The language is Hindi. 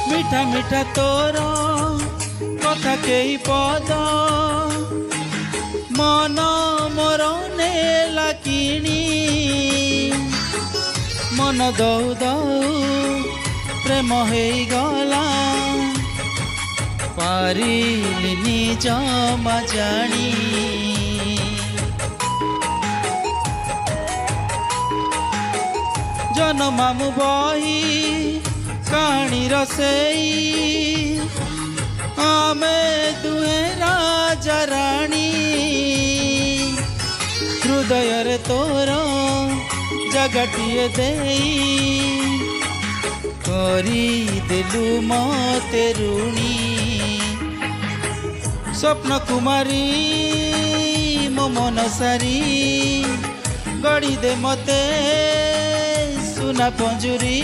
मिठा मिठा तोर कथा कई पद मन मोर नेला किणी मन दौ दौ प्रेम हो गला पारिलिनी जमा जानी जनमामु बही कहानी रसेई आमे दुहे राजा रानी हृदय रे तोर जगटिए देई करी देलु मते ऋणी स्वप्न कुमारी मो मन सारी गड़ी दे मते सुना पंजुरी।